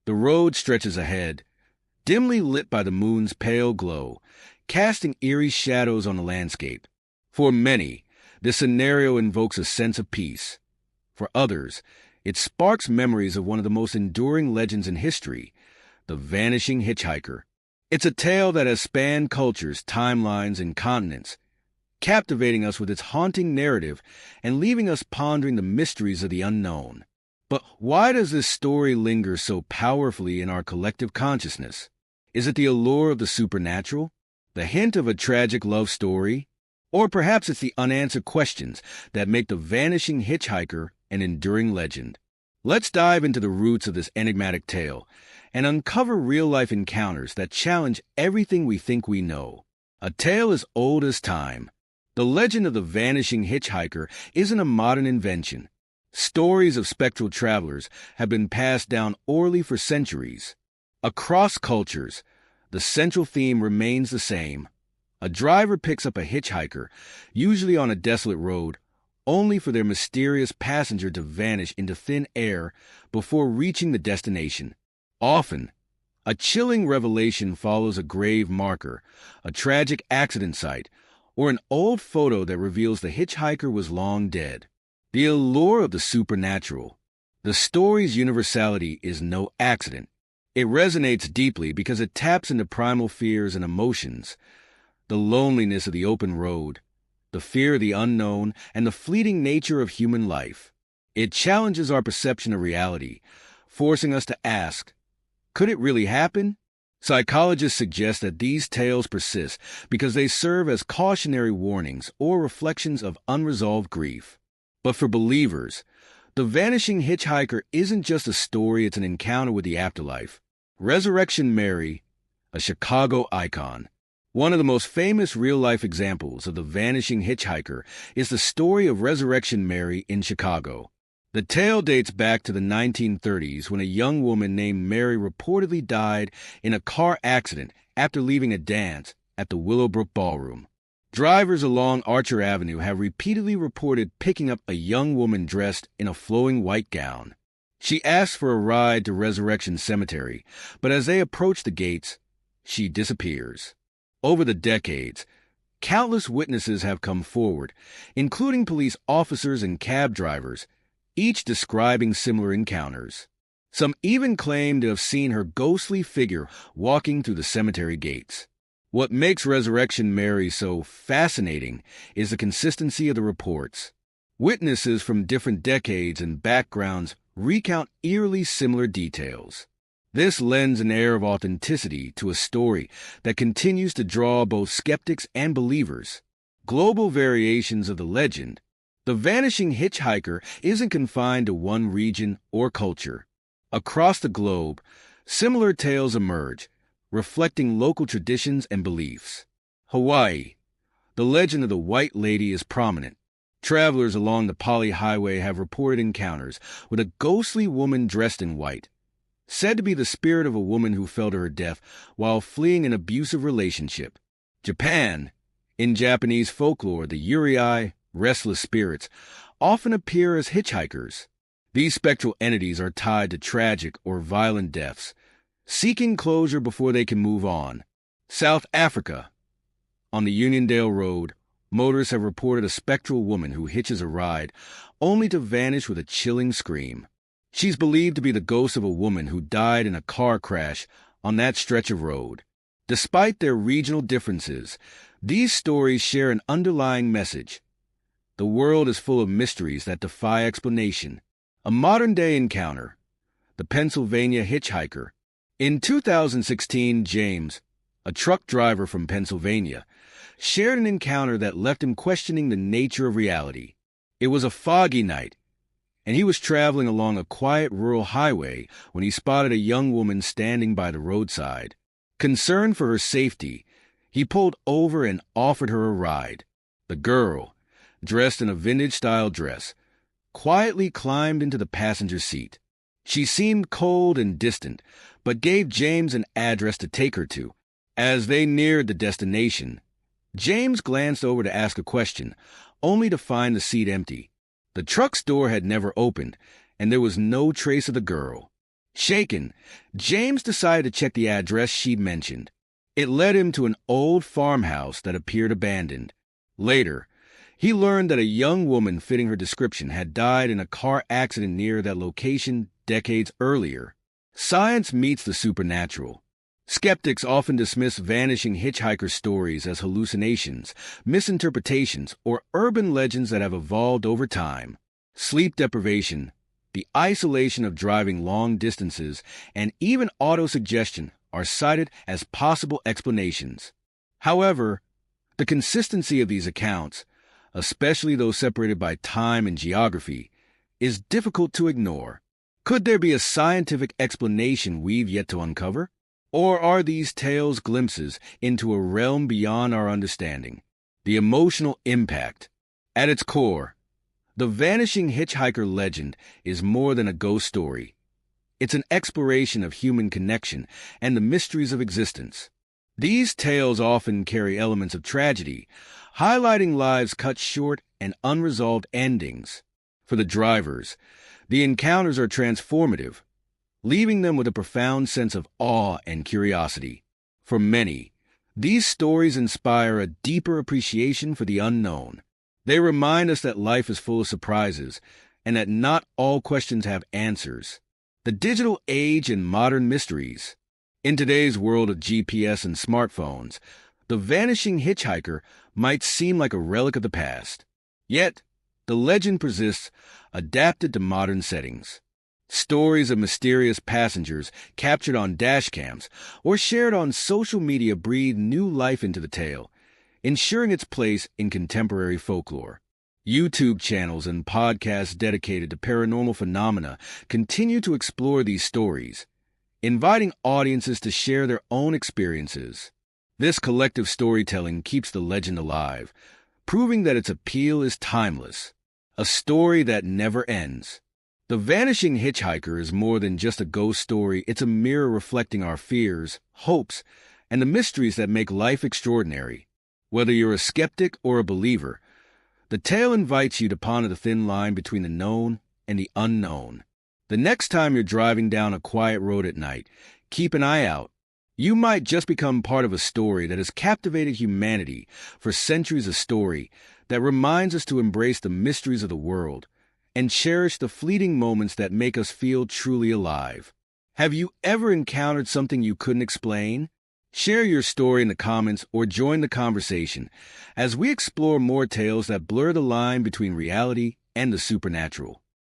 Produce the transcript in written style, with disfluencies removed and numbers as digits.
The road stretches ahead, dimly lit by the moon's pale glow, casting eerie shadows on the landscape. For many, this scenario invokes a sense of peace. For others, it sparks memories of one of the most enduring legends in history, the Vanishing Hitchhiker. It's a tale that has spanned cultures, timelines, and continents, captivating us with its haunting narrative and leaving us pondering the mysteries of the unknown. But why does this story linger so powerfully in our collective consciousness? Is it the allure of the supernatural? The hint of a tragic love story? Or perhaps it's the unanswered questions that make the Vanishing Hitchhiker an enduring legend? Let's dive into the roots of this enigmatic tale and uncover real-life encounters that challenge everything we think we know. A tale as old as time. The legend of the Vanishing Hitchhiker isn't a modern invention. Stories of spectral travelers have been passed down orally for centuries. Across cultures, the central theme remains the same. A driver picks up a hitchhiker, usually on a desolate road, only for their mysterious passenger to vanish into thin air before reaching the destination. Often, a chilling revelation follows a grave marker, a tragic accident site, or an old photo that reveals the hitchhiker was long dead. The allure of the supernatural. The story's universality is no accident. It resonates deeply because it taps into primal fears and emotions, the loneliness of the open road, the fear of the unknown, and the fleeting nature of human life. It challenges our perception of reality, forcing us to ask, could it really happen? Psychologists suggest that these tales persist because they serve as cautionary warnings or reflections of unresolved grief. But for believers, the Vanishing Hitchhiker isn't just a story, it's an encounter with the afterlife. Resurrection Mary, a Chicago icon. One of the most famous real-life examples of the Vanishing Hitchhiker is the story of Resurrection Mary in Chicago. The tale dates back to the 1930s when a young woman named Mary reportedly died in a car accident after leaving a dance at the Willowbrook Ballroom. Drivers along Archer Avenue have repeatedly reported picking up a young woman dressed in a flowing white gown. She asked for a ride to Resurrection Cemetery, but as they approach the gates, she disappears. Over the decades, countless witnesses have come forward, including police officers and cab drivers, each describing similar encounters. Some even claim to have seen her ghostly figure walking through the cemetery gates. What makes Resurrection Mary so fascinating is the consistency of the reports. Witnesses from different decades and backgrounds recount eerily similar details. This lends an air of authenticity to a story that continues to draw both skeptics and believers. Global variations of the legend. The Vanishing Hitchhiker isn't confined to one region or culture. Across the globe, similar tales emerge, reflecting local traditions and beliefs. Hawaii. The legend of the White Lady is prominent. Travelers along the Pali Highway have reported encounters with a ghostly woman dressed in white, said to be the spirit of a woman who fell to her death while fleeing an abusive relationship. Japan. In Japanese folklore, the eerie, restless spirits, often appear as hitchhikers. These spectral entities are tied to tragic or violent deaths, seeking closure before they can move on. South Africa. On the Uniondale Road, motorists have reported a spectral woman who hitches a ride, only to vanish with a chilling scream. She's believed to be the ghost of a woman who died in a car crash on that stretch of road. Despite their regional differences, these stories share an underlying message. The world is full of mysteries that defy explanation. A modern-day encounter. The Pennsylvania Hitchhiker. In 2016, James, a truck driver from Pennsylvania, shared an encounter that left him questioning the nature of reality. It was a foggy night, and he was traveling along a quiet rural highway when he spotted a young woman standing by the roadside. Concerned for her safety, he pulled over and offered her a ride. The girl, dressed in a vintage-style dress, quietly climbed into the passenger seat. She seemed cold and distant, but gave James an address to take her to. As they neared the destination, James glanced over to ask a question, only to find the seat empty. The truck's door had never opened, and there was no trace of the girl. Shaken, James decided to check the address she'd mentioned. It led him to an old farmhouse that appeared abandoned. Later, he learned that a young woman fitting her description had died in a car accident near that location decades earlier. Science meets the supernatural. Skeptics often dismiss Vanishing Hitchhiker stories as hallucinations, misinterpretations, or urban legends that have evolved over time. Sleep deprivation, the isolation of driving long distances, and even autosuggestion are cited as possible explanations. However, the consistency of these accounts, especially those separated by time and geography, is difficult to ignore. Could there be a scientific explanation we've yet to uncover? Or are these tales glimpses into a realm beyond our understanding? The emotional impact. At its core, the Vanishing Hitchhiker legend is more than a ghost story. It's an exploration of human connection and the mysteries of existence. These tales often carry elements of tragedy, highlighting lives cut short and unresolved endings. For the drivers, the encounters are transformative, leaving them with a profound sense of awe and curiosity. For many, these stories inspire a deeper appreciation for the unknown. They remind us that life is full of surprises and that not all questions have answers. The digital age and modern mysteries. In today's world of GPS and smartphones, the Vanishing Hitchhiker might seem like a relic of the past. Yet, the legend persists, adapted to modern settings. Stories of mysterious passengers captured on dash cams or shared on social media breathe new life into the tale, ensuring its place in contemporary folklore. YouTube channels and podcasts dedicated to paranormal phenomena continue to explore these stories, inviting audiences to share their own experiences. This collective storytelling keeps the legend alive, proving that its appeal is timeless, a story that never ends. The Vanishing Hitchhiker is more than just a ghost story. It's a mirror reflecting our fears, hopes, and the mysteries that make life extraordinary. Whether you're a skeptic or a believer, the tale invites you to ponder the thin line between the known and the unknown. The next time you're driving down a quiet road at night, keep an eye out. You might just become part of a story that has captivated humanity for centuries, a story that reminds us to embrace the mysteries of the world and cherish the fleeting moments that make us feel truly alive. Have you ever encountered something you couldn't explain? Share your story in the comments or join the conversation as we explore more tales that blur the line between reality and the supernatural.